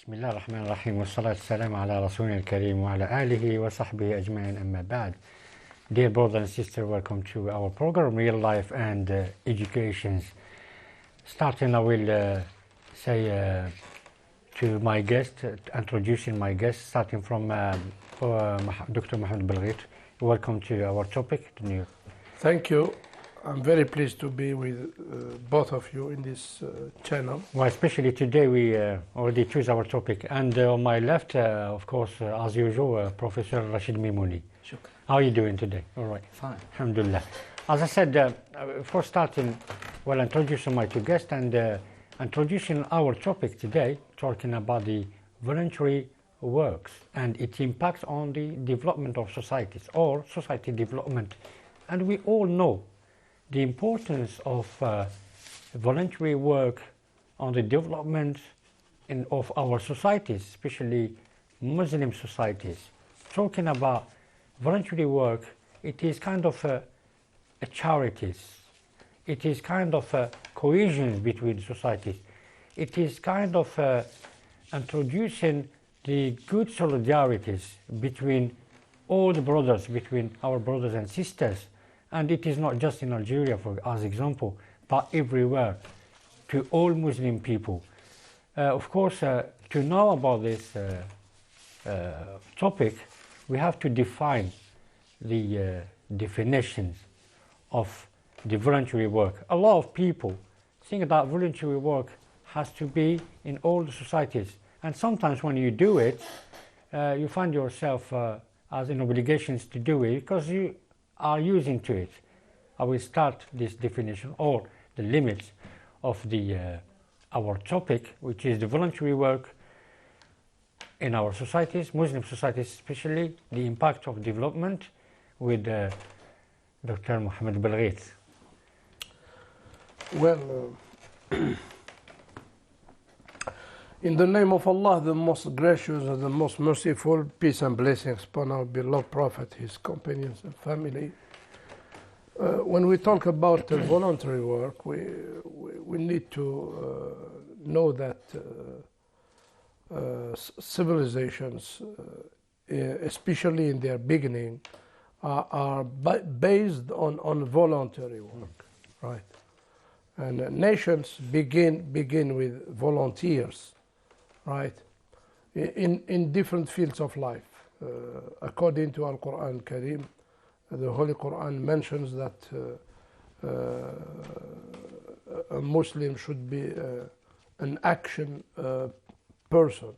بسم الله الرحمن الرحيم والصلاة والسلام على رسولنا الكريم وعلى آله وصحبه أجمعين أما بعد. Dear brothers and sisters, welcome to our program Real Life and Educations. Starting, I will say to my guest, introducing my guest, starting from Dr. Mohamed Belghit. Welcome to our topic. Thank you. I'm very pleased to be with both of you in this channel. Well, especially today we already choose our topic. And on my left, of course, as usual, Professor Rashid Mimouni. Shukr. How are you doing today? All right. Fine. Alhamdulillah. As I said, before starting, well, introducing my two guests and introducing our topic today, talking about the voluntary works and its impact on the development of societies or society development. And we all know the importance of voluntary work on the development of our societies, especially Muslim societies. Talking about voluntary work, it is kind of a charities. It is kind of a cohesion between societies. It is kind of introducing the good solidarities between all the brothers, between our brothers and sisters. And it is not just in Algeria, as example, but everywhere, to all Muslim people. Of course, to know about this topic, we have to define the definitions of the voluntary work. A lot of people think that voluntary work has to be in all the societies. And sometimes when you do it, you find yourself as in obligations to do it because you are using to it. I will start this definition or the limits of our topic, which is the voluntary work in our societies, Muslim societies especially, the impact of development with Dr. Mohamed Belghit. Well, in the name of Allah, the most gracious and the most merciful, peace and blessings upon our beloved Prophet, his companions and family. When we talk about voluntary work, we need to know that civilizations, especially in their beginning, are based on voluntary work, right? And nations begin with volunteers, right, in different fields of life. According to Al-Quran Kareem, the Holy Quran mentions that a Muslim should be an action person.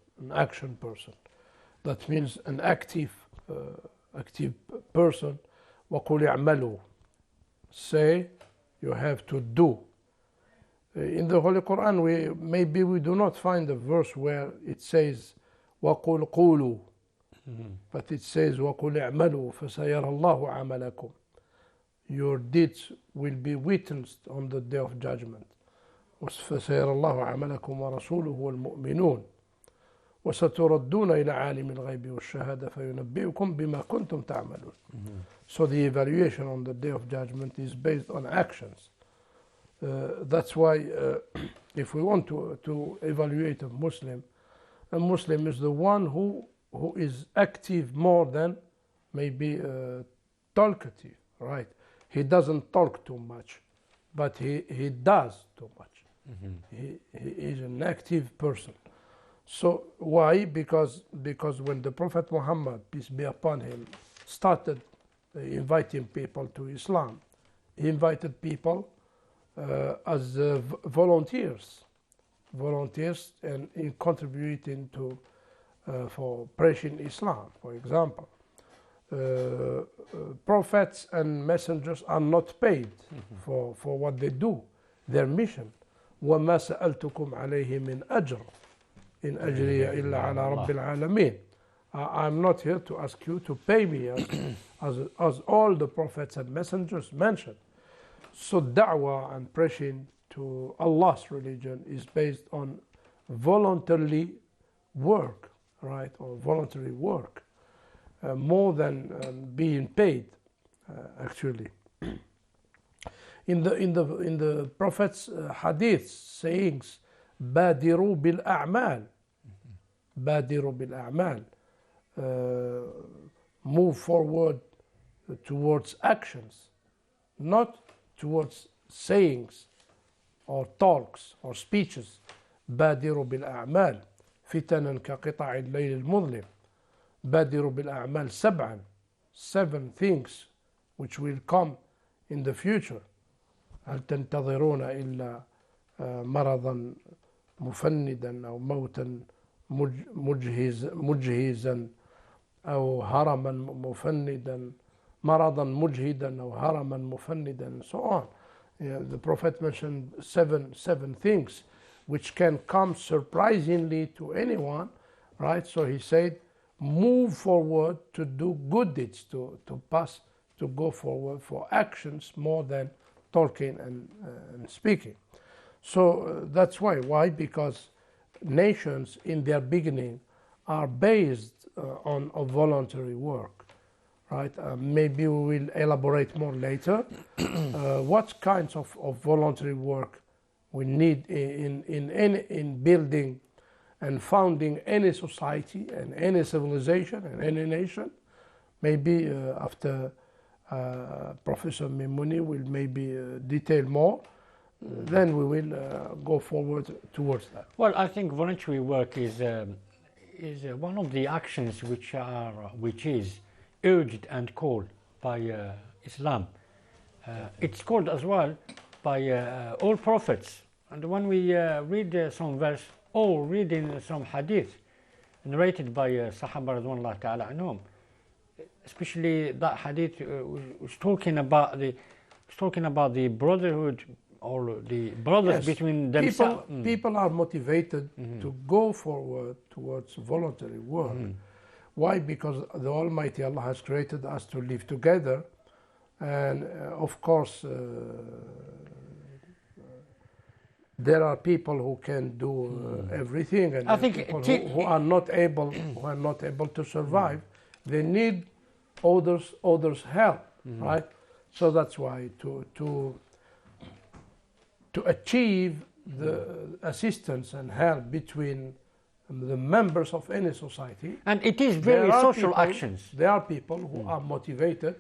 That means an active person. وَقُلْ اعْمَلُوا. Say, you have to do. In the Holy Quran, we do not find a verse where it says وَقُلْ قُولُوا, but it says وَقُلْ اعْمَلُوا فَسَيَرَى اللَّهُ عَمَلَكُمْ. Your deeds will be witnessed on the day of judgment. فَسَيَرَى اللَّهُ عَمَلَكُمْ وَرَسُولُهُ وَالْمُؤْمِنُونَ وَسَتُرَدُّونَ إِلَى عَالِمِ الْغَيْبِ وَالشَّهَادَةِ فَيُنَبِّئُكُمْ بِمَا كُنْتُمْ تَعْمَلُونَ. So the evaluation on the day of judgment is based on actions. That's why if we want to evaluate a Muslim is the one who is active more than maybe talkative, right? He doesn't talk too much, but he does too much. He is an active person. So why? Because when the Prophet Muhammad, peace be upon him, started inviting people to Islam, he invited people as volunteers and in contributing to for preaching Islam. For example, prophets and messengers are not paid for what they do, their mission. وَمَا سَأَلْتُكُمْ عَلَيْهِ مِنْ أَجْرٍ إِنْ أَجْرِيَ إِلَّا عَلَى رَبِّ الْعَالَمِينَ. I'm not here to ask you to pay me as all the prophets and messengers mentioned. So da'wah and preaching to Allah's religion is based on voluntary work, right? Or voluntary work, more than being paid, actually. In the Prophet's hadiths, sayings, بادروا بالأعمال. بادروا بالأعمال. Move forward towards actions, not towards sayings or talks or speeches. بادروا بالأعمال فتنا كقطع الليل المظلم. بادروا بالأعمال سبعا, 7 things which will come in the future. هل تنتظرون إلا مرضا مفندا أو موتا مجهزا أو هرما مفندا, مرضا مجهدا أو هرما مفندا, and so on. The Prophet mentioned seven things which can come surprisingly to anyone, right? So he said, move forward to do good deeds, to go forward for actions more than talking and speaking. So that's why. Why? Because nations in their beginning are based on a voluntary work, right? Maybe we will elaborate more later. What kinds of voluntary work we need in building and founding any society and any civilization and any nation. Maybe after Professor Mimouni will maybe detail more, then we will go forward towards that. Well, I think voluntary work is one of the actions which is urged and called by Islam. It's called as well by all prophets. And when we read some verse or reading some hadith narrated by Sahaba radwanullah ta'ala anhum, especially that hadith was talking about the brotherhood or the brothers between themselves. People are motivated to go forward towards voluntary work. Why? Because the Almighty Allah has created us to live together, and of course there are people who can do everything, and I think people who are not able to survive. They need others' help, right? So that's why to achieve the assistance and help between the members of any society. And it is very social actions. There are people who are motivated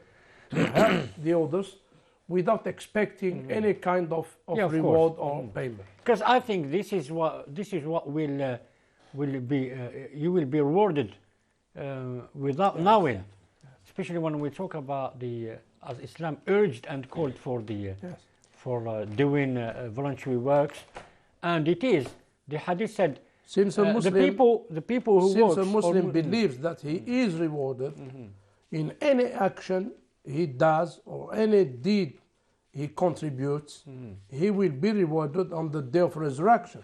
to help the others without expecting any kind of reward or payment. Because I think this is what will be you will be rewarded without knowing. Especially when we talk about as Islam urged and called for for doing voluntary works, and it is the hadith said. Since a Muslim, the people who since a Muslim believes that he is rewarded in any action he does or any deed he contributes, he will be rewarded on the day of resurrection,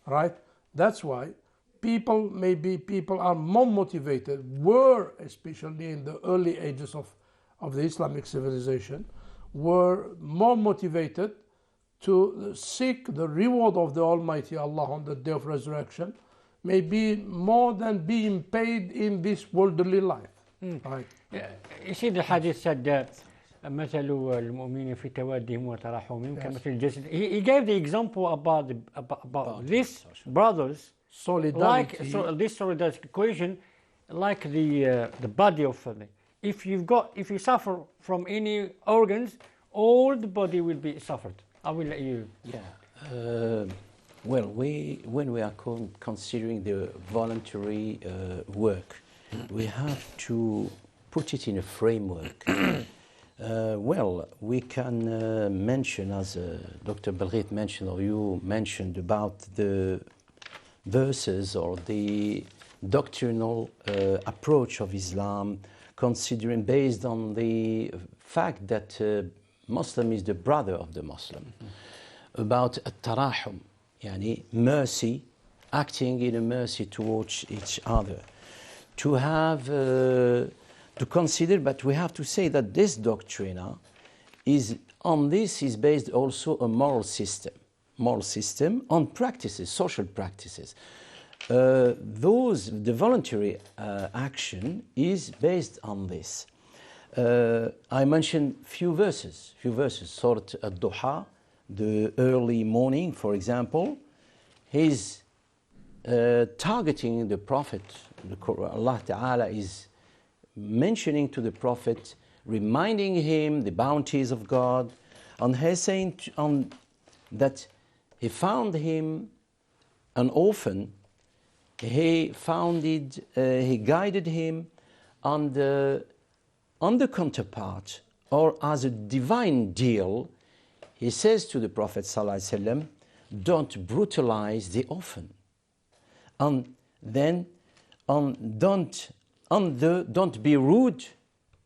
right? That's why people are more motivated, especially in the early ages of the Islamic civilization, were more motivated to seek the reward of the Almighty Allah on the day of resurrection, maybe more than being paid in this worldly life. Right? You see, the hadith said, مثل المؤمنين في توادهم وتراحمهم كمثل الجسد. He gave the example about these brothers, solidarity, this solidarity equation, like the body of if you suffer from any organs, all the body will be suffered. I will let you. Yeah. Well, when we are considering the voluntary work, we have to put it in a framework. Well, we can mention, as Dr. Belghit mentioned, or you mentioned, about the verses or the doctrinal approach of Islam, considering based on the fact that Muslim is the brother of the Muslim, about at-tarahum, yani mercy, acting in a mercy towards each other. To have, to consider, but we have to say that this doctrine is based also a moral system on practices, social practices. The voluntary action is based on this. I mentioned few verses, Surat al-Duha, the early morning, for example, is targeting the Prophet. Allah Ta'ala is mentioning to the Prophet, reminding him the bounties of God, and he's saying that he found him an orphan. He guided him on the counterpart, or as a divine deal. He says to the Prophet ﷺ, don't brutalize the orphan, and then don't be rude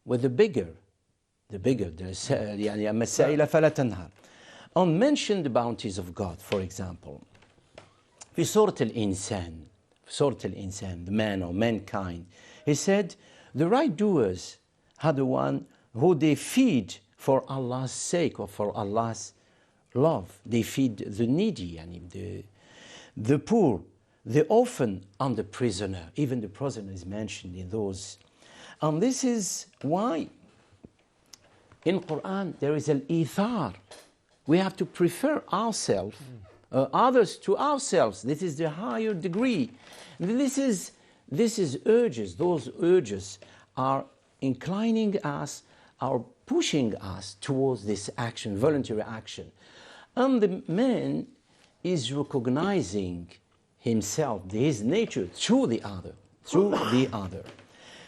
with the bigger. يعني أما السائل فلا تنهر. And mention the bounties of God, for example. في سورة الإنسان, the man or mankind, he said, the right doers are the one who they feed for Allah's sake or for Allah's love. They feed the needy, yani the poor, the orphan, and the prisoner. Even the prisoner is mentioned in those. And this is why in Quran there is al-ithar. We have to prefer ourselves, others to ourselves. This is the higher degree. This is urges. Those urges are inclining us, are pushing us towards this action, voluntary action. And the man is recognizing himself, his nature, through the other.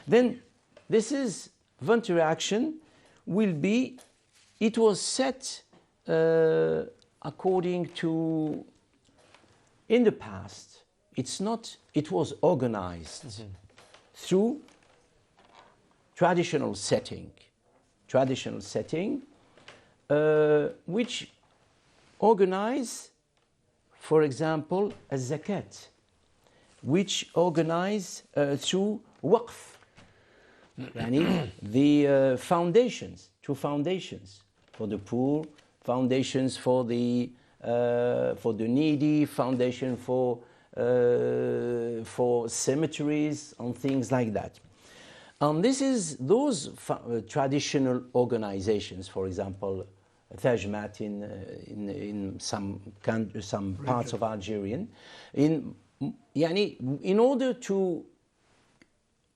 Then this is voluntary action will be, it was set according to, in the past, it was organized through traditional setting, which organize, for example, a zakat, which organize through waqf, the foundations, two foundations for the poor, foundations for the needy, foundation for cemeteries and things like that. And this is those traditional organizations, for example, Tajmat in some parts of Algeria, in order to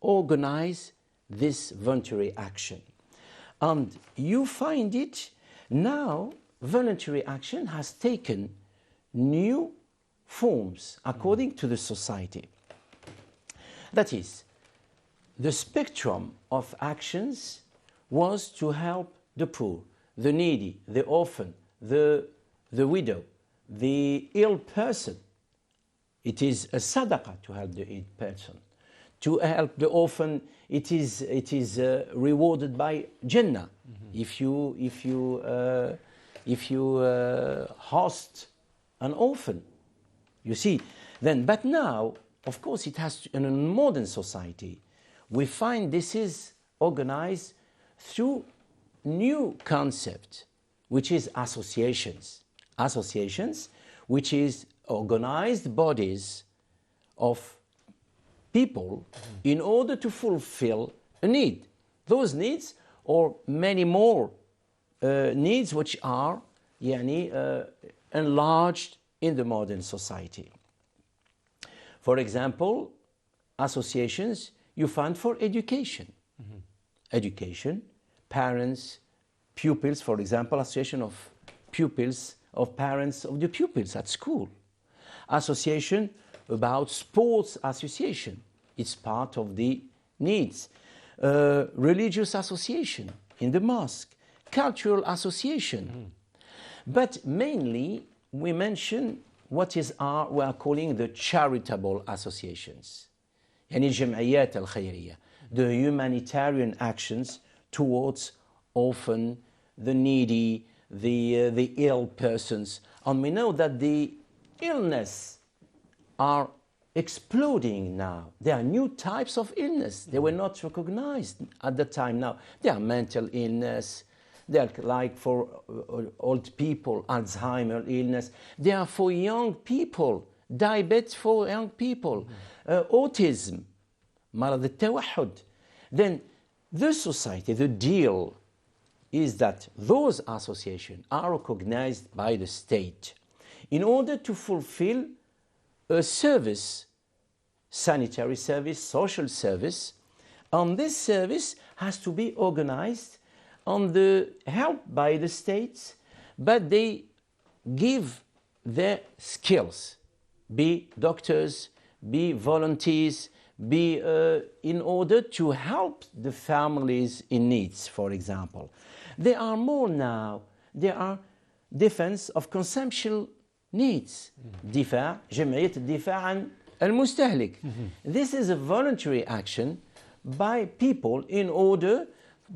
organize this voluntary action. And you find it now, voluntary action has taken new forms according to the society. That is, the spectrum of actions was to help the poor, the needy, the orphan, the widow, the ill person. It is a sadaqah to help the ill person. To help the orphan, it is rewarded by Jannah. If you host an orphan, you see. Then, but now, of course, it has to, in a modern society, we find this is organized through new concept, which is associations, which is organized bodies of people in order to fulfill a need. Those needs, or many more needs, which are enlarged in the modern society. For example, associations you find for education. Education, parents, pupils, for example, association of pupils, of parents of the pupils at school. Association about sports association, it's part of the needs. Religious association in the mosque, cultural association. But mainly we mention what we are calling the charitable associations. يعني الجمعيات الخيرية, the humanitarian actions towards orphan, the needy, the ill persons. And we know that the illness are exploding now. There are new types of illness. They were not recognized at the time now. There are mental illness. They are like for old people, Alzheimer illness. They are for young people, diabetes for young people, autism, مرض التوحد. Then the society, the deal is that those associations are recognized by the state in order to fulfill a service, sanitary service, social service, and this service has to be organized on the help by the states, but they give their skills, be doctors, be volunteers, be in order to help the families in needs, for example. There are more now. There are defense of consumption needs. دفاع جمعية الدفاع عن المستهلك. This is a voluntary action by people in order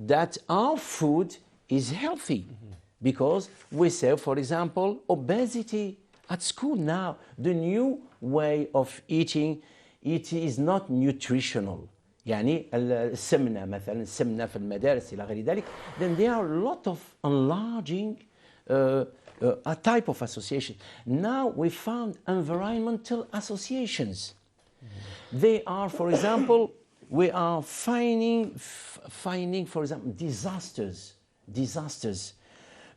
that our food is healthy. Because we say, for example, obesity at school now, the new way of eating, it is not nutritional. يعني السمنة مثلا السمنة في المدارس إلى غير ذلك. Then there are a lot of enlarging a type of association. Now we found environmental associations. They are, for example, we are finding, for example, disasters,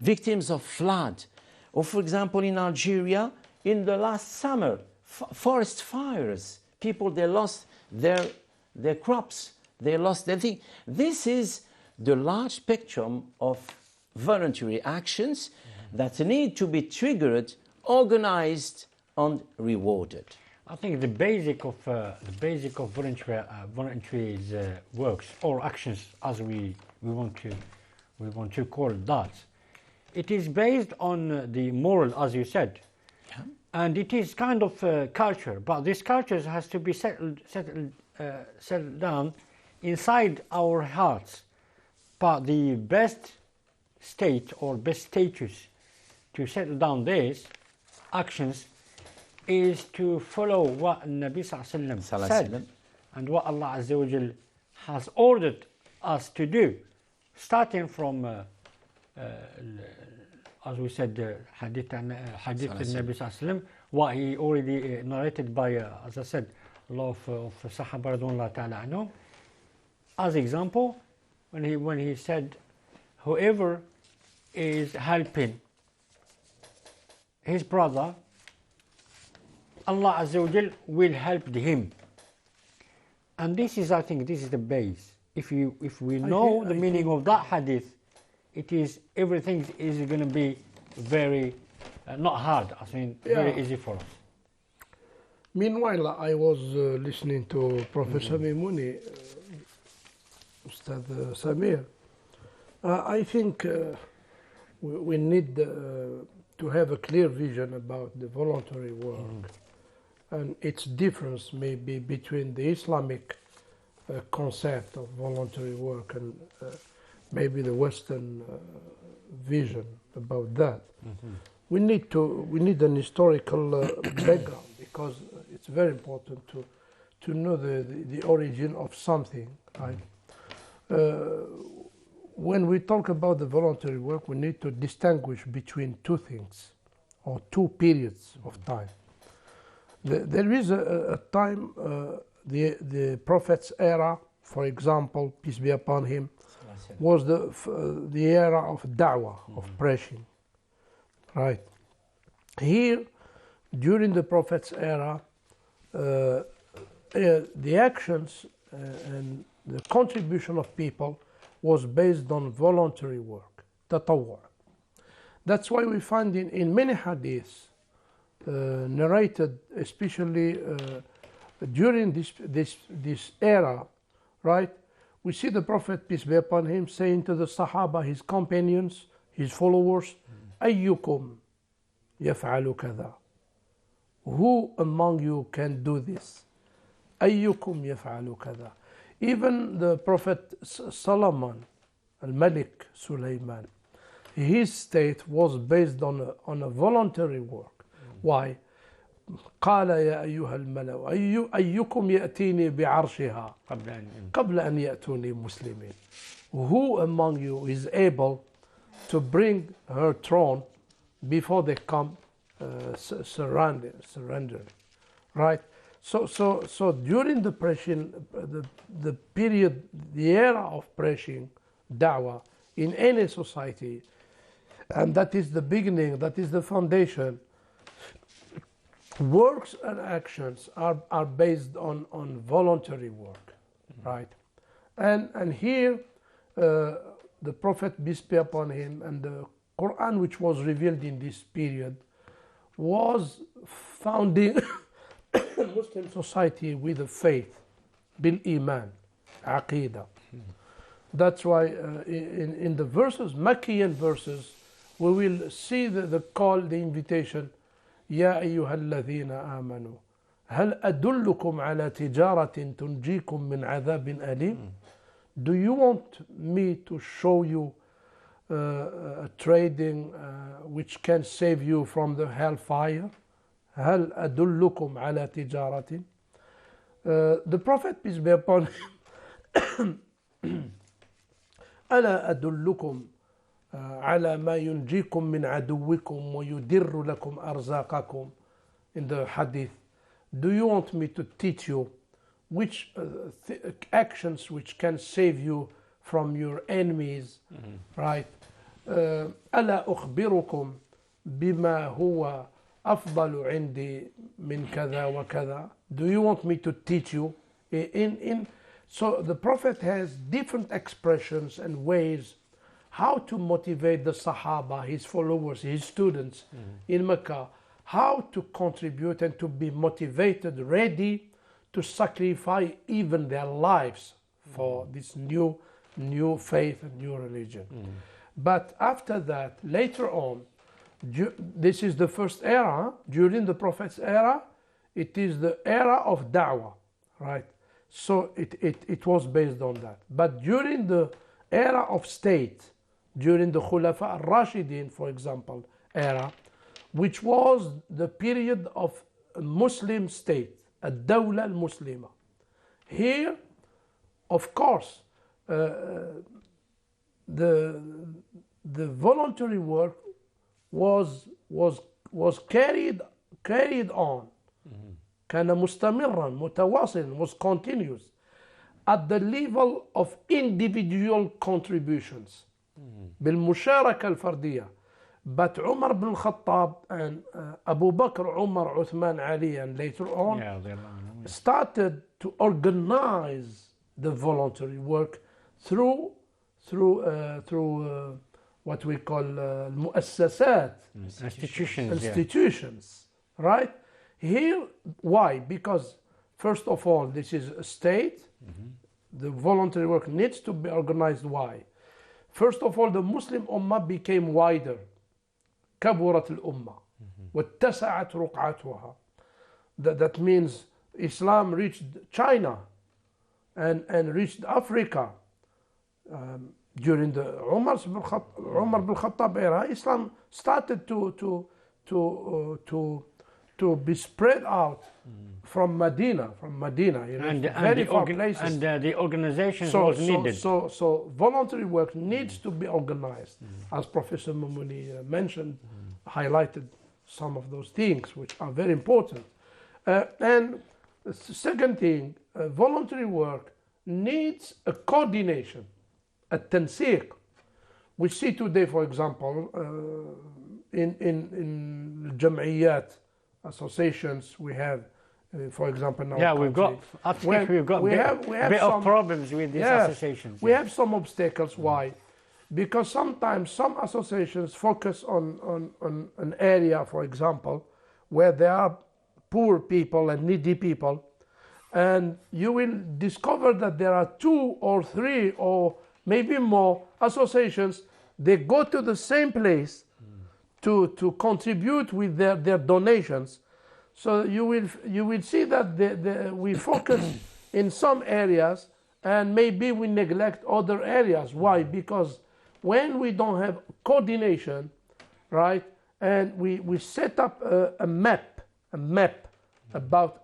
victims of flood, or for example in Algeria, in the last summer, forest fires. People, they lost their crops, they lost their thing. This is the large spectrum of voluntary actions that need to be triggered, organized, and rewarded. I think the basic of voluntary works or actions, as we want to call that, it is based on the moral, as you said, and it is kind of culture. But this culture has to be settled down inside our hearts. But the best state or best status to settle down these actions is to follow what Nabi Sallallahu Alaihi Wasallam said and what Allah Azza wa Jal has ordered us to do, starting from as we said, hadith Nabi Sallallahu Alaihi Wasallam, what he already narrated by, as I said, a lot of Sahaba radhiyallahu ta'ala anhum. As example, when he said, whoever is helping his brother, Allah Azza wa Jal will help him. And this is, I think, this is the base. If we know the meaning of that hadith, it is, everything is going to be very not hard. I mean, very easy for us. Meanwhile, I was listening to Professor Mimouni, Ustad Samir. I think we need to have a clear vision about the voluntary work and its difference maybe between the Islamic concept of voluntary work and maybe the Western vision about that. We need an historical background, because it's very important to know the origin of something. Right? When we talk about the voluntary work, we need to distinguish between two things or two periods of time. There is a time, the Prophet's era, for example, peace be upon him, was the era of da'wah, of preaching. Right. Here, during the Prophet's era, the actions and the contribution of people was based on voluntary work, tatawwu'. That's why we find in many hadiths narrated, especially during this era, right? We see the Prophet, peace be upon him, saying to the Sahaba, his companions, his followers, أيكم يفعل كذا? Who among you can do this? أيكم يفعل كذا? Even the Prophet Solomon, Al-Malik Sulaiman, his state was based on a voluntary work. Why? قال يا أيها الملأ أيكم يأتيني بعرشها قبل أن يأتوني مسلمين. Who among you is able to bring her throne before they come surrender, right? So during the preaching, the period, the era of preaching, da'wah in any society, and that is the beginning, that is the foundation. works and actions are based on voluntary work, right? And here the Prophet, peace be upon him, and the Quran, which was revealed in this period, was founding Muslim society with a faith, bil iman, aqidah. That's why in the verses, Makkiyan verses, we will see the call, the invitation, يا أيها الذين آمنوا هل أدلكم على تجارة تنجيكم من عذاب أليم. Do you want me to show you a trading which can save you from the hellfire? هل أدلكم على تجارة. The Prophet, peace be upon him, ألا أدلكم على ما ينجيكم من عدوكم ويدر لكم أرزاقكم. In the hadith, do you want me to teach you which actions which can save you from your enemies, right? ألا أخبركم بما هو أفضل عندي من كذا وكذا. Do you want me to teach you? So the Prophet has different expressions and ways how to motivate the Sahaba, his followers, his students in Mecca, how to contribute and to be motivated, ready to sacrifice even their lives for this new faith and new religion. But after that, later on, this is the first era. During the Prophet's era, it is the era of da'wah, right? So it was based on that. But during the era of state, during the Khulafa al-Rashidin, for example, era, which was the period of a Muslim state, a Dawla al-Muslima. Here, of course, the voluntary work was carried on. كان مستمرا متواصلا, was continuous at the level of individual contributions بالمشاركة الفردية. But Umar bin Khattab and Abu Bakr, Umar, Uthman, Ali, and later on started to organize the voluntary work through what we call المؤسسات, institutions, right? Here, why? Because first of all, this is a state. The voluntary work needs to be organized. Why? First of all, the Muslim Ummah became wider. كبرت الأمة واتسعت رقعتها. That means Islam reached China and reached Africa. During the Umar bin Khattab era, Islam started to be spread out from Medina, very far places. And the organization was needed. So voluntary work needs to be organized, as Professor Mumuni mentioned, highlighted some of those things which are very important. And the second thing, voluntary work needs a coordination, a tansiq. We see today, for example, in jam'iyat, associations we have, for example, in our country. we've got a bit of problems with these associations. We have some obstacles. Why? Because sometimes some associations focus on an area, for example, where there are poor people and needy people, and you will discover that there are 2 or 3 or maybe more associations. They go to the same place to contribute with their donations. So you will see that we focus in some areas and maybe we neglect other areas. Why? Because when we don't have coordination, right, and we set up a map about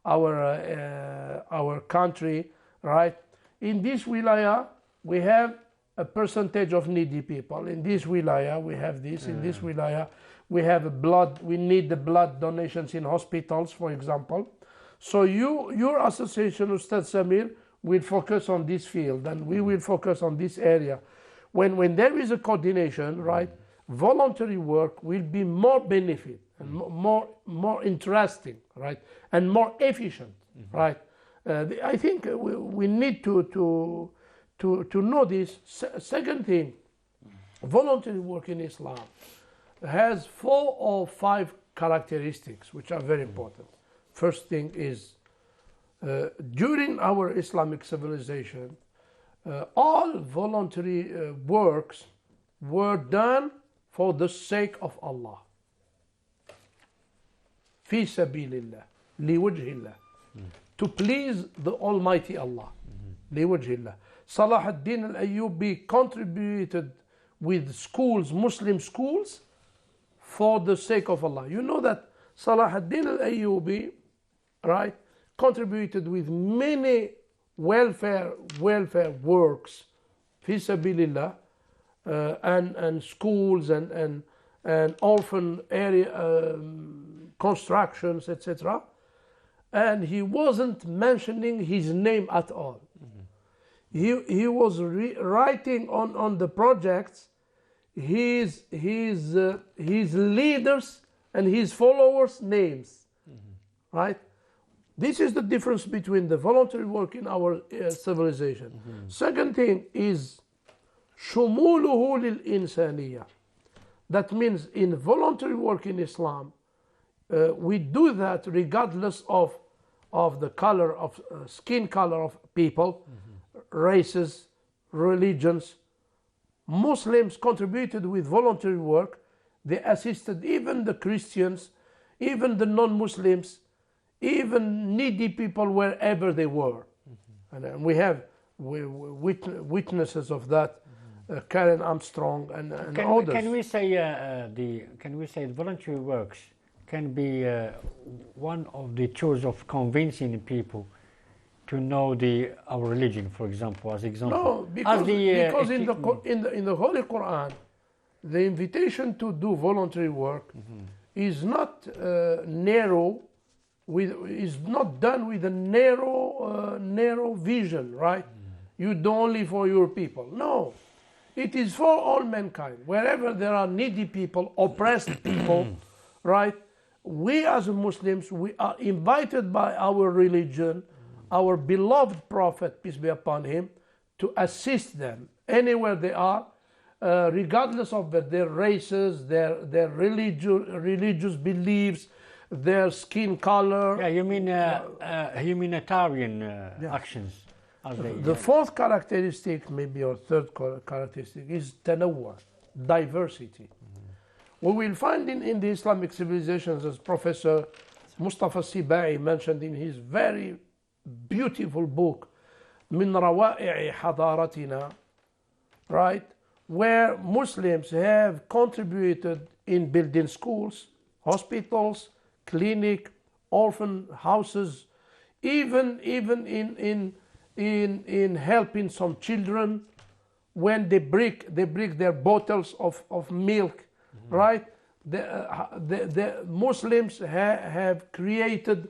our country, right? In this wilaya we have a percentage of needy people. In this wilaya we have this. In this wilaya we have we need the blood donations in hospitals, for example. So your association, Ustad Samir, will focus on this field and we will focus on this area. When there is a coordination, right, voluntary work will be more benefit and more interesting, right, and more efficient, right. I think we need to know this. Second thing, voluntary work in Islam has 4 or 5 characteristics which are very important. First thing is, during our Islamic civilization, all voluntary works were done for the sake of Allah. في سبيل الله لوجه الله, to please the Almighty Allah. لوجه الله. Salah ad-Din al-Ayyubi contributed with schools, Muslim schools, for the sake of Allah. You know that Salah ad-Din al-Ayyubi, right, contributed with many welfare works, fi sabilillah, and schools and orphan area constructions, etc. And he wasn't mentioning his name at all. He was writing on the projects his leaders and his followers' names, right? This is the difference between the voluntary work in our civilization. Second thing is شموله للإنسانية. That means in voluntary work in Islam, we do that regardless of the color of skin color of people, races, religions. Muslims contributed with voluntary work. They assisted even the Christians, even the non-Muslims, even needy people wherever they were. And we have witnesses of that, Karen Armstrong and others. Can we say the voluntary works can be one of the tools of convincing people to know our religion, for example, as example? No, because in the Holy Quran, the invitation to do voluntary work is not narrow. Is not done with a narrow vision, right? You do only for your people. No, it is for all mankind. Wherever there are needy people, oppressed people, right? We as Muslims, we are invited by our religion, our beloved Prophet, peace be upon him, to assist them anywhere they are, regardless of their races, their religious beliefs, their skin color. Yeah, you mean humanitarian actions. The fourth characteristic, maybe, or third characteristic, is tanawwu, diversity. We will find in the Islamic civilizations, as Professor Mustafa Sibai mentioned in his very beautiful book, من روائع حضارتنا, right, where Muslims have contributed in building schools, hospitals, clinic, orphan houses, even in helping some children when they break their bottles of milk, right? The Muslims have created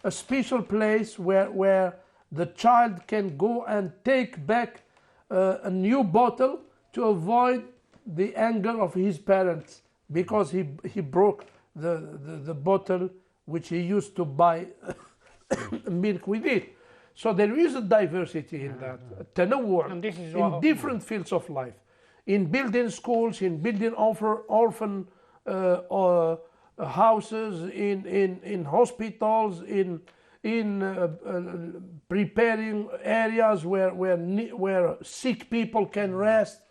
a special place where the child can go and take back a new bottle to avoid the anger of his parents, because he broke the bottle which he used to buy milk with it. So there is a diversity in that, tanawwu, in different fields of life, in building schools, in building orphan houses, in hospitals, in preparing areas where sick people can rest,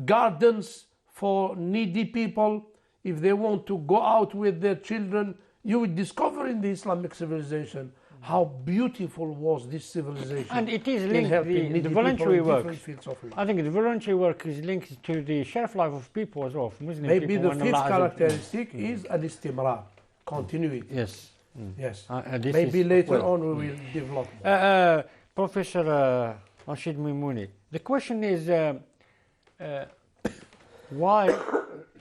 gardens for needy people. If they want to go out with their children, you will discover in the Islamic civilization how beautiful was this civilization. And it is linked, the voluntary work. I think the voluntary work is linked to the shelf life of people as well, of Muslim Maybe people. Maybe the fifth characteristic is al-istimrar, continuity. Yes. Yes. Maybe later on we will develop that. Professor Rashid Mimouni, the question is why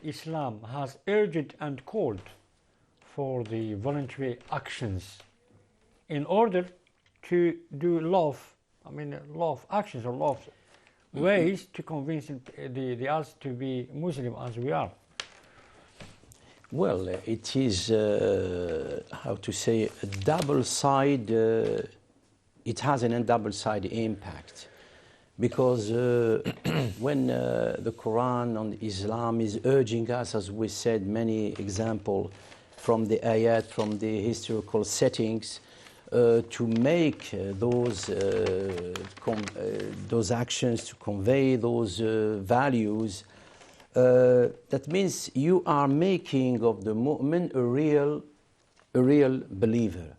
Islam has urged and called for the voluntary actions in order to do love actions or love ways to convince the us to be Muslim as we are. Well, it is, how to say, a double side, it has a double side impact. Because when the Quran and Islam is urging us, as we said, many examples from the ayat, from the historical settings, to make those actions, to convey those values, that means you are making of the mu'min a real believer.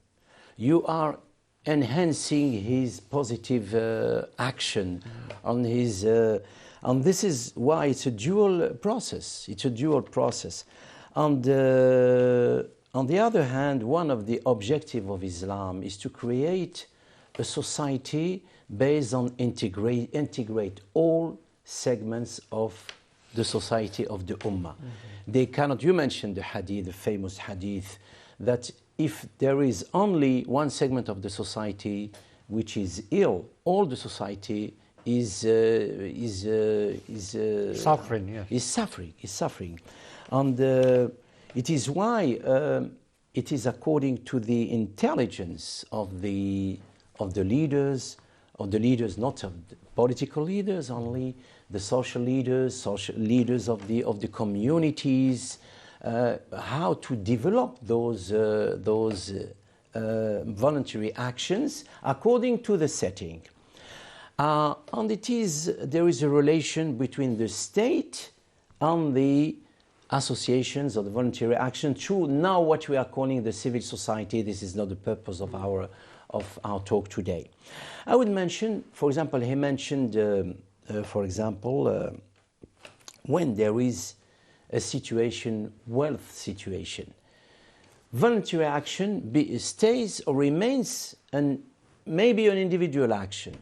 You are enhancing his positive action on his, and this is why it's a dual process. It's a dual process. And on the other hand, one of the objectives of Islam is to create a society based on integrate all segments of the society of the Ummah. They cannot, you mentioned the hadith, the famous hadith, that if there is only one segment of the society which is ill, all the society is suffering. Yes. Is suffering, and it is why it is according to the intelligence of the leaders, not of the political leaders only, the social leaders of the communities. How to develop those voluntary actions according to the setting. And there is a relation between the state and the associations of the voluntary action to now what we are calling the civil society. This is not the purpose of our talk today. I would mention, for example, he mentioned, when there is a situation, wealth situation, voluntary action stays or remains maybe an individual action.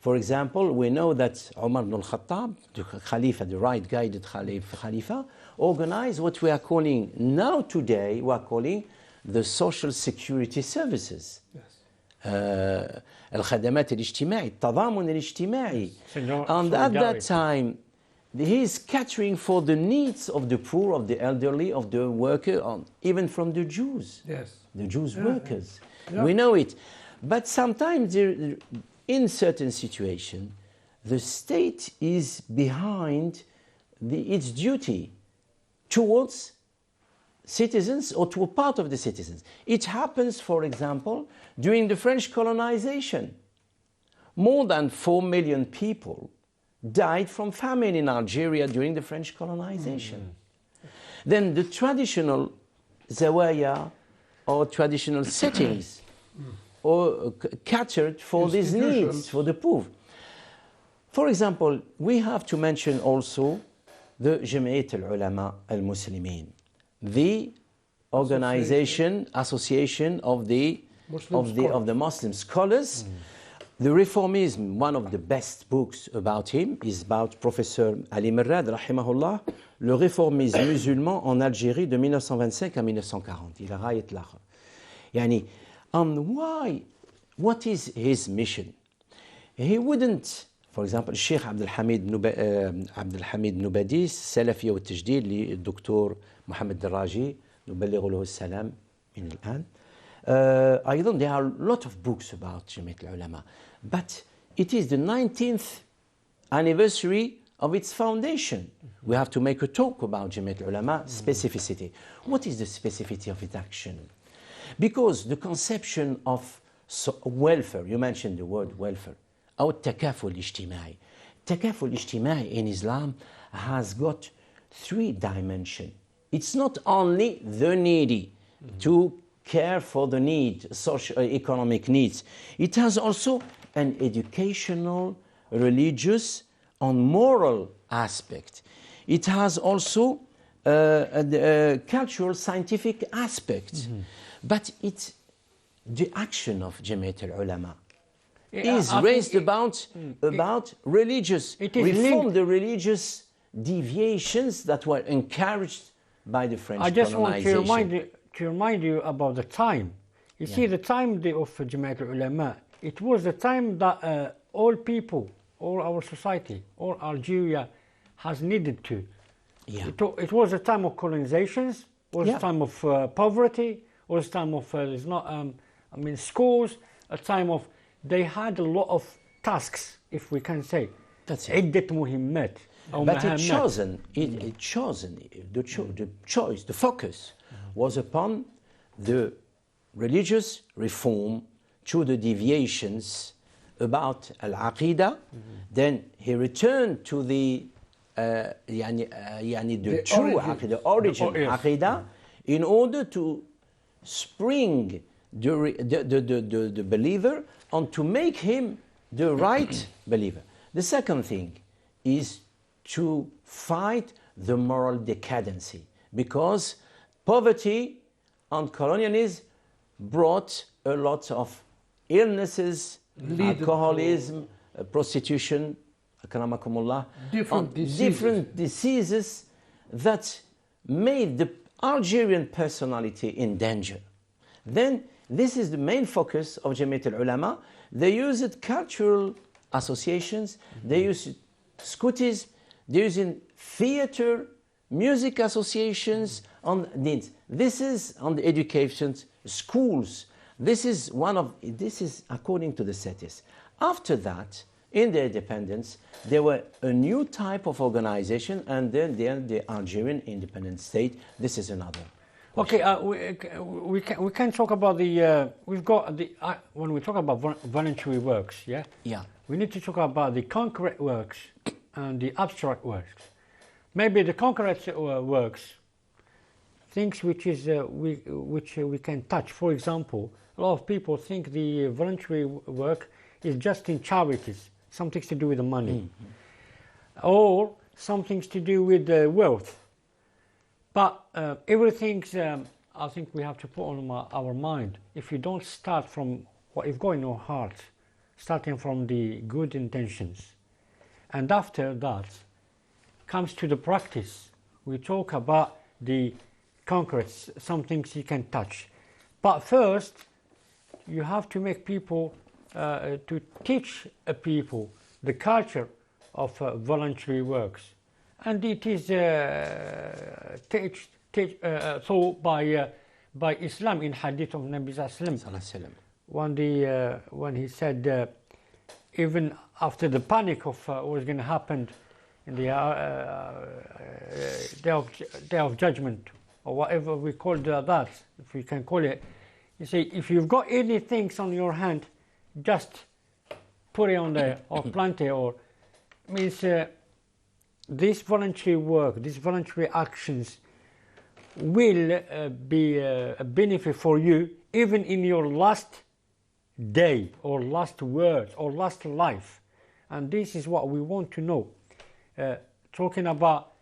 For example, we know that Umar ibn al-Khattab, the Khalifa, the right guided Khalifa, organized what we are calling now today, we are calling the social security services. Yes. الخدمات الاجتماعي, التضامن الاجتماعي. And at that time, he is catering for the needs of the poor, of the elderly, of the worker, even from the Jews. Yes. The Jews workers. Yeah. We know it. But sometimes, in certain situations, the state is behind its duty towards citizens or to a part of the citizens. It happens, for example, during the French colonization. More than 4 million people died from famine in Algeria during the French colonization. Then the traditional zawaya or traditional settings or catered for these needs, for the poor. For example, we have to mention also the Jam'iyyat al-Ulama al-Muslimin, the association of the Muslim scholars. The Reformism, one of the best books about him, is about Professor Ali Merrad, rahimahullah, le réformisme musulman en Algérie de 1925 à 1940. Il a غاية الآخر. يعني, what is his mission? He wouldn't, for example, الشيخ عبد الحميد نباديس السلفية والتجديد للدكتور محمد دراجي نبلغ له السلام من الآن. أيضا there are a lot of books about جمعية العلماء, but it is the 19th anniversary of its foundation. We have to make a talk about جمعية العلماء specificity. What is the specificity of its action? Because the conception of welfare, you mentioned the word welfare, أو التكافل الاجتماعي. التكافل الاجتماعي in Islam has got 3 dimensions. It's not only the needy to care for the need, socio-economic needs. It has also an educational, religious, and moral aspect. It has also a cultural, scientific aspect. But the action of Jam'iyyat al-Ulama is raised about religious, reform the religious deviations that were encouraged by the French colonization. I just want to remind you about the time. You see, the time of Jam'iyyat al-Ulama, it was the time that all people all our society, all Algeria has needed to. Yeah. It was a time of colonizations, was Yeah. a time of poverty, was a time of there's not schools, a time of they had a lot of tasks, if we can say. That's it. عدة مهمات أو But مهمات. the choice, the focus was upon the religious reform through the deviations about al-aqidah. Then he returned to the true aqidah, origin aqidah, in order to spring the believer and to make him the right believer. The second thing is to fight the moral decadency, because poverty and colonialism brought a lot of illnesses, alcoholism, prostitution, akramakumullah, different diseases that made the Algerian personality in danger. Then this is the main focus of Jamiat al-Ulama. They used cultural associations, they used scoutism, they're using theater, music associations, on needs. This is on the education, schools. This is according to the cities. After that, in the independence, there were a new type of organization, and then the Algerian independent state. This is another. Okay, we can talk about the we've got the when we talk about voluntary works, yeah. Yeah. We need to talk about the concrete works and the abstract works. Maybe the concrete works, things which we can touch. For example, a lot of people think the voluntary work is just in charities, something to do with the money, or something to do with the wealth. But everything's, I think we have to put on our mind. If you don't start from what you've got in your heart, starting from the good intentions, and after that comes to the practice, we talk about the concrete, some things you can touch. But first, you have to make people, to teach people the culture of voluntary works. And it is taught by Islam in Hadith of Nabi Sallallahu when he said, even after the panic of what was going to happen in the day of judgment, or whatever we call that, if we can call it, you say, if you've got anything on your hand, just put it on there or plant it, or means. This voluntary work, these voluntary actions will be a benefit for you even in your last day or last words or last life. And this is what we want to know. Talking about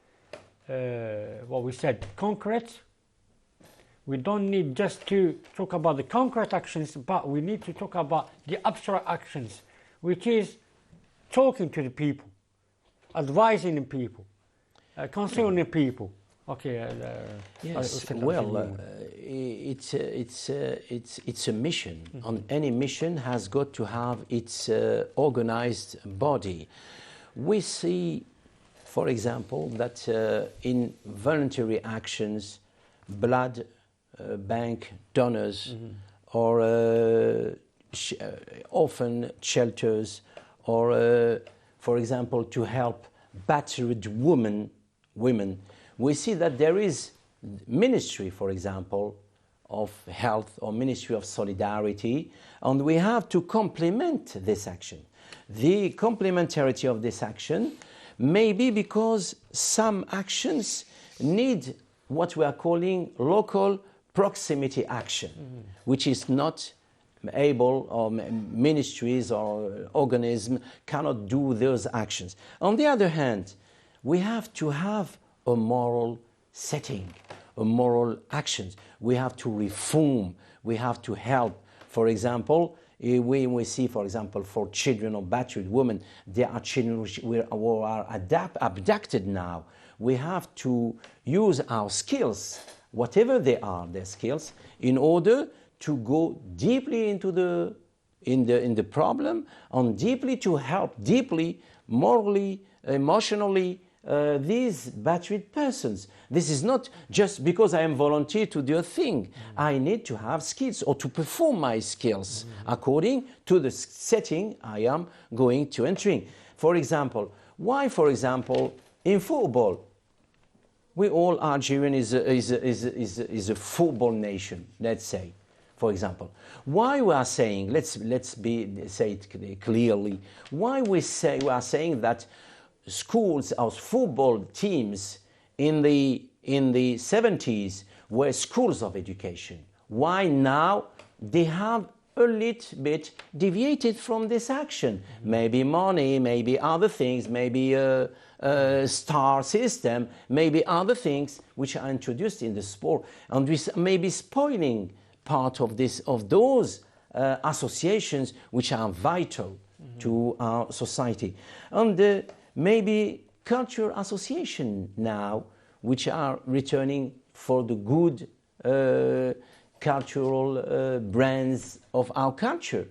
what we said, concrete, we don't need just to talk about the concrete actions, but we need to talk about the abstract actions, which is talking to the people, advising the people, consoling the people. Okay. Yes. Well, it's a mission. On any mission has got to have its organized body. We see, for example, that in voluntary actions, blood bank donors, or orphan shelters, or for example, to help battered women, we see that there is ministry, for example, of health or ministry of solidarity, and we have to complement this action. The complementarity of this action may be because some actions need what we are calling local proximity action, which is not able, or ministries or organisms cannot do those actions. On the other hand, we have to have a moral setting, a moral actions. We have to reform, we have to help. For example, we see, for example, for children or battered women, there are children who are abducted now. We have to use our skills, whatever they are, their skills, in order to go deeply into the in the problem, and deeply to help, deeply, morally, emotionally, these battered persons. This is not just because I am volunteer to do a thing. I need to have skills or to perform my skills according to the setting I am going to entering. For example, why, for example, in football, we all Algerian is a football nation, let's say, for example. Why we are saying, let's say it clearly, why we are saying that schools or football teams in the 70s were schools of education? Why now they have a little bit deviated from this action? Maybe money, maybe other things, maybe a star system, maybe other things which are introduced in the sport, and we may be spoiling part of those associations which are vital to our society. And maybe cultural association now which are returning for the good cultural brands of our culture.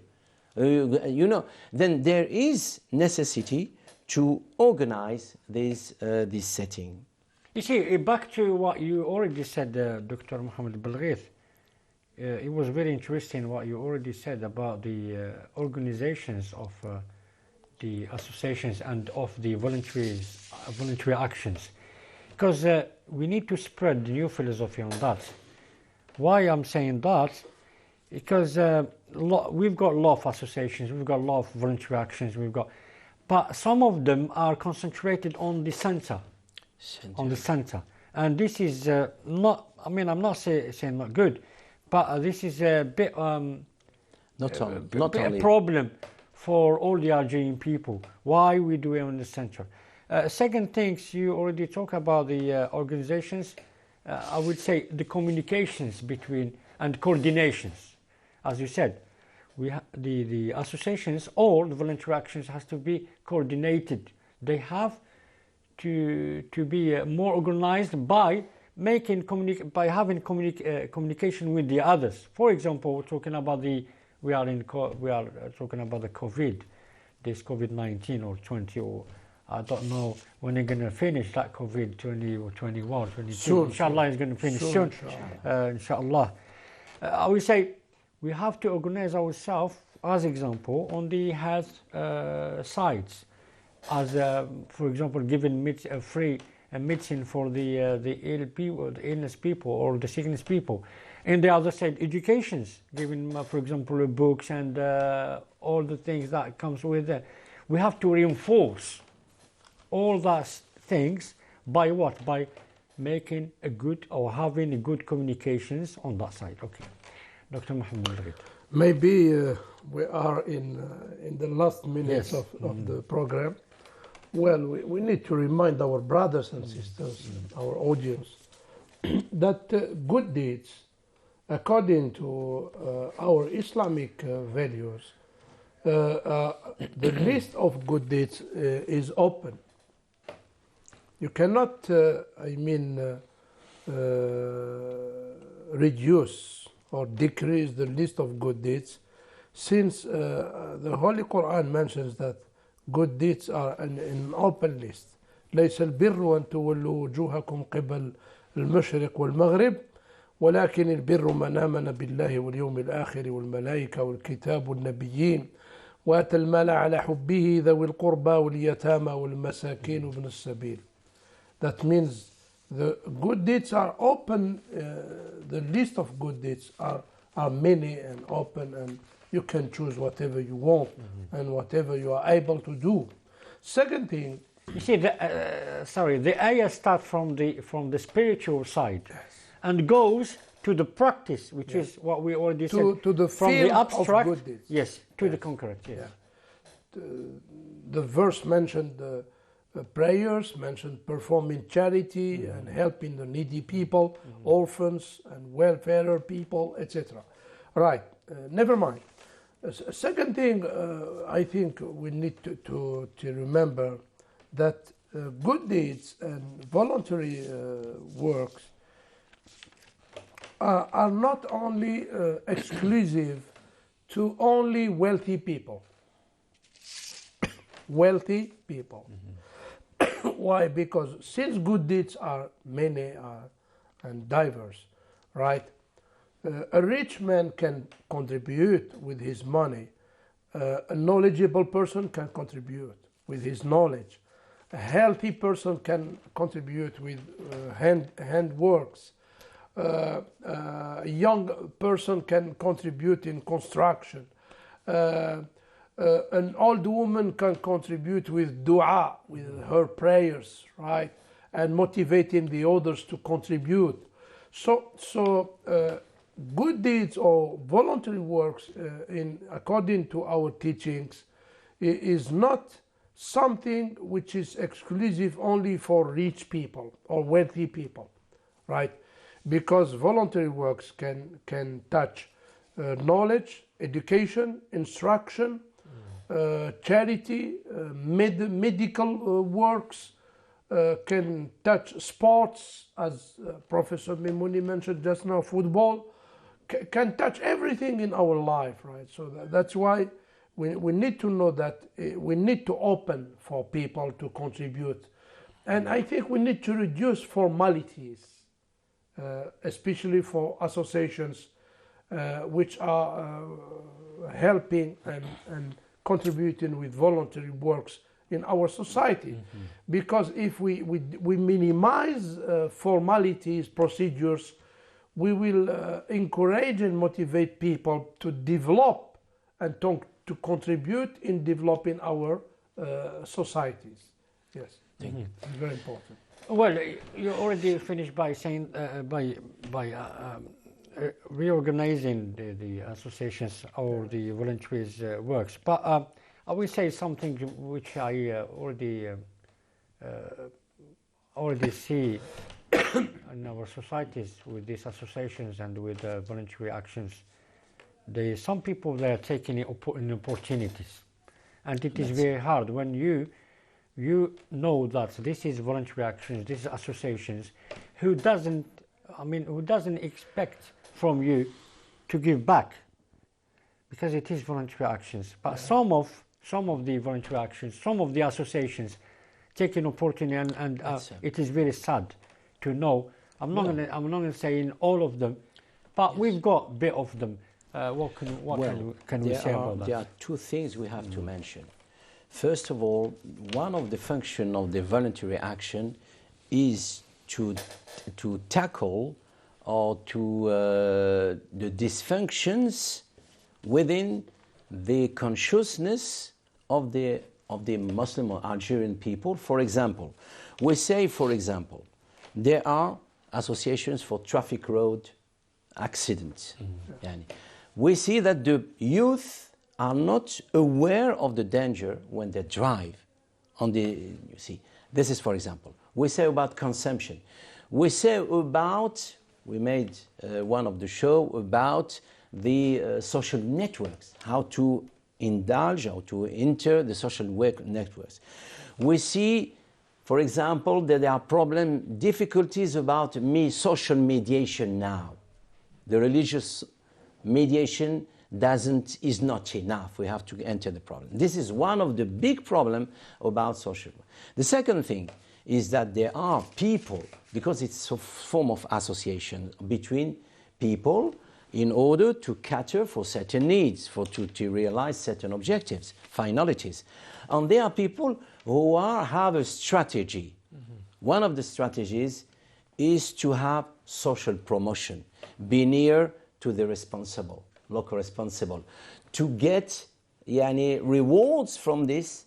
Then there is necessity to organize this setting. You see, back to what you already said, Dr. Mohammed Belghith, it was very interesting what you already said about the organizations of the associations and of the voluntary actions, because we need to spread the new philosophy on that. Why I'm saying that? Because we've got a lot of associations, we've got a lot of voluntary actions, but some of them are concentrated on the center. On the center, and this is not. I mean, I'm not saying not good, but this is a bit a problem for all the Algerian people. Why we do it on the center? Second things, you already talk about the organizations. I would say the communications between and coordinations, as you said. The associations, all the voluntary actions has to be coordinated. They have to be more organized by having communication with the others. For example, we're talking about we are talking about the COVID, this COVID-19 or 20, or I don't know when they're going to finish that COVID, 20 or 21, 22. Soon, inshallah, it's going to finish soon. Inshallah. I would say we have to organize ourselves, as example, on the health sides, as for example, giving free medicine for the ill people, the illness people, or the sickness people. And the other side, educations, giving, for example, books and all the things that comes with it. We have to reinforce all those things by what? By making a good or having a good communications on that side. Okay, Dr. Mohammed. Maybe we are in the last minutes of the program. Well, we need to remind our brothers and sisters, our audience, that good deeds, according to our Islamic values, the list of good deeds is open. You cannot, reduce or decrease the list of good deeds, since the Holy Quran mentions that good deeds are an open list. ليس البر أن تولوا وجوهكم قبل المشرق والمغرب ولكن البر من آمن بالله واليوم الآخر والملائكة والكتاب والنبيين وآتى المال على حبه ذوي القربى واليتامى والمساكين وابن السبيل. That means the good deeds are open. The list of good deeds are many and open, and you can choose whatever you want and whatever you are able to do. Second thing, you see, the ayah starts from the spiritual side, and goes to the practice, which is what we already said. To the from field the abstract, of good deeds. yes, to the concrete. Yes. Yeah. The verse mentioned prayers, mentioned performing charity and helping the needy people, orphans and welfare people, etc. Right. Never mind. Second thing, I think we need to remember that good deeds and voluntary works are not only exclusive to only wealthy people. Wealthy people. Why? Because since good deeds are many and diverse, right? A rich man can contribute with his money. A knowledgeable person can contribute with his knowledge. A healthy person can contribute with hand works. A young person can contribute in construction. An old woman can contribute with dua, with her prayers, right? And motivating the others to contribute. So good deeds or voluntary works, according to our teachings, is not something which is exclusive only for rich people or wealthy people, right? Because voluntary works can touch knowledge, education, instruction, charity, medical works, can touch sports, as Professor Mimouni mentioned just now, football, can touch everything in our life, right? So that's why we need to know that we need to open for people to contribute. And I think we need to reduce formalities, especially for associations which are helping and contributing with voluntary works in our society. Because if we minimize formalities, procedures, we will encourage and motivate people to develop and to contribute in developing our societies. Yes, it's very important. Well, you already finished by saying by reorganizing the associations or the voluntaries works, but I will say something which I already see in our societies with these associations and with voluntary actions. Some people, they are taking it in opportunities, and it is very hard when you know that this is voluntary actions, this is associations, who doesn't expect from you to give back, because it is voluntary actions. But some of the voluntary actions, some of the associations take an opportunity, and it is very sad to know. I'm not going to say in all of them, but we've got a bit of them. What can we say about that? There are two things we have to mention. First of all, one of the functions of the voluntary action is to tackle or to the dysfunctions within the consciousness of the Muslim or Algerian people. For example, we say, there are associations for traffic road accidents. We see that the youth are not aware of the danger when they drive. This is, for example. We say about consumption. We say about, we made one of the show about the social networks, how to indulge, how to enter the social networks. We see, for example, that there are difficulties about social mediation now. The religious mediation is not enough. We have to enter the problem. This is one of the big problems about social work. The second thing is that there are people, because it's a form of association between people in order to cater for certain needs, to realize certain objectives, finalities. And there are people who have a strategy. One of the strategies is to have social promotion, be near to the responsible, local responsible, to get rewards from this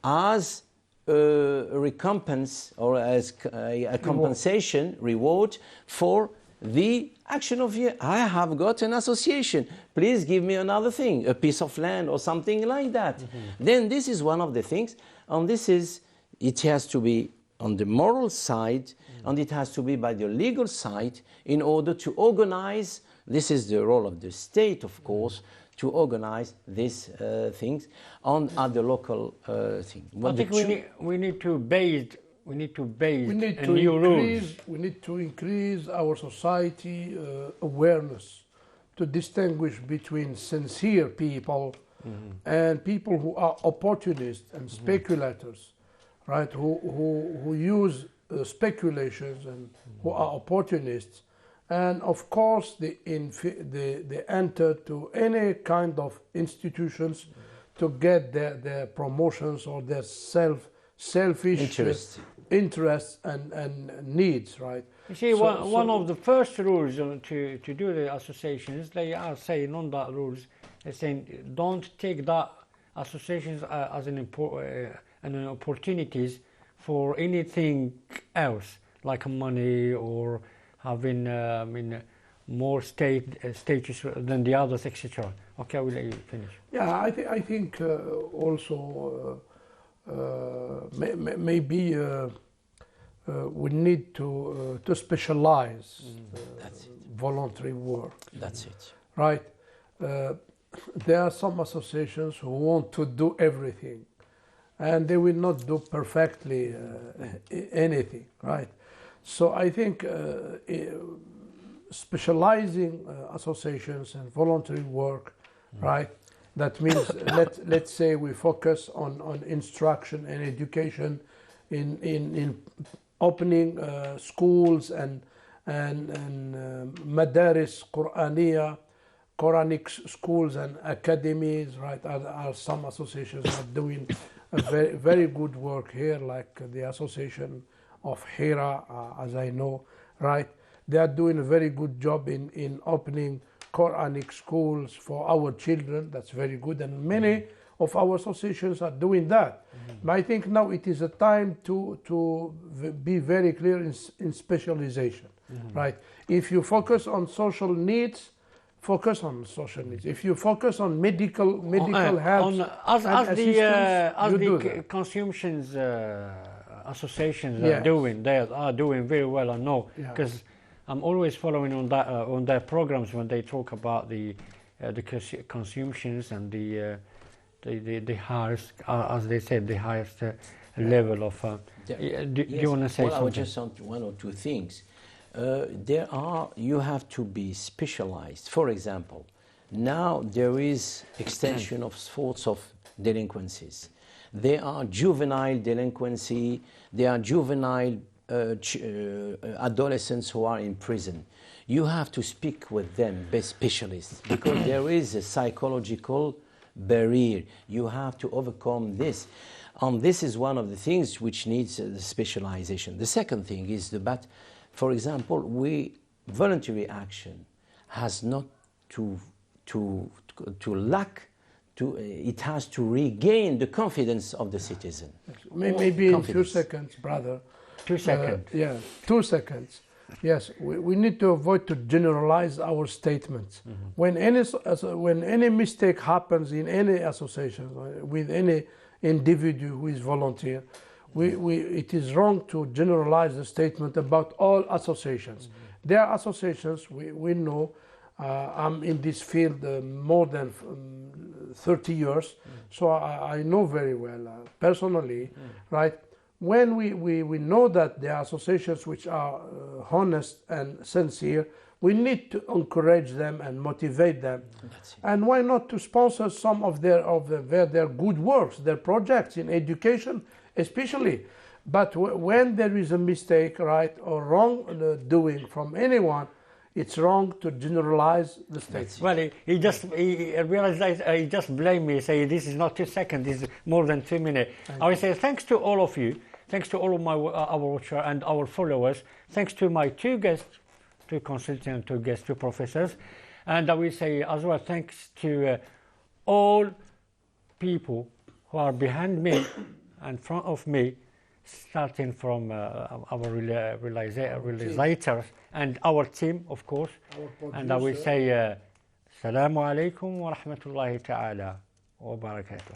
as a recompense or as a compensation, reward for the action of I have got an association, please give me another thing, a piece of land or something like that. Then this is one of the things, and it has to be on the moral side, and it has to be by the legal side in order to organize. This is the role of the state, of course, to organize these things at the local thing. I think we need to base new rules. We need to increase our society awareness to distinguish between sincere people and people who are opportunists and speculators, right? Who use speculations and who are opportunists, and of course they enter to any kind of institutions to get their promotions or their selfish interests and needs, right? You see, one of the first rules to do the associations, they are saying on that rules, they're saying don't take that associations as an opportunities for anything else, like money or having more status than the others, etc. Okay, I will let you finish. Yeah, I think also maybe we need to specialize voluntary work. That's it. Right. There are some associations who want to do everything, and they will not do perfectly anything. Right. So I think specializing associations and voluntary work, right? That means let's say we focus on instruction and education in opening schools and madaris Qur'aniya, Quranic schools and academies, right? Are some associations are doing a very good work here, like the Association of Hira, as I know, right? They are doing a very good job in opening Quranic schools for our children. That's very good, and many of our associations are doing that. But I think now it is a time to be very clear in specialization, right? If you focus on social needs, focus on social needs. If you focus on medical health as the consumptions associations are doing, they are doing very well. I know, because I'm always following on their programs when they talk about the consumptions and the highest, as they said, the highest level of. Do you want to say something? I would just want one or two things. You have to be specialized. For example, now there is extension of sorts of delinquencies. There are juvenile delinquency. There are juvenile adolescents who are in prison. You have to speak with them, be specialists, because there is a psychological barrier. You have to overcome this. This is one of the things which needs specialization. The second thing is that, for example, voluntary action has not to lack. It has to regain the confidence of the citizen. Maybe in 2 seconds, brother. 2 seconds. 2 seconds. Yes, we need to avoid to generalize our statements. When any mistake happens in any association, with any individual who is volunteer, it is wrong to generalize the statement about all associations. There are associations we know. I'm in this field more than 30 years, so I know very well personally, right? When we know that there are associations which are honest and sincere, we need to encourage them and motivate them. And why not to sponsor some of their good works, their projects in education especially. But when there is a mistake, right, or wrong doing from anyone, it's wrong to generalize the statement. Well, he realized he just blamed me, say this is not 2 seconds, this is more than 2 minutes. I will say thanks to all of you, thanks to all of our watchers and our followers, thanks to my 2 guests, 2 consultants, 2 guests, 2 professors, and I will say as well thanks to all people who are behind me and in front of me, starting from our realizers and our team, of course. And I will say, Assalamu alaikum wa rahmatullahi ta'ala wa barakatuh.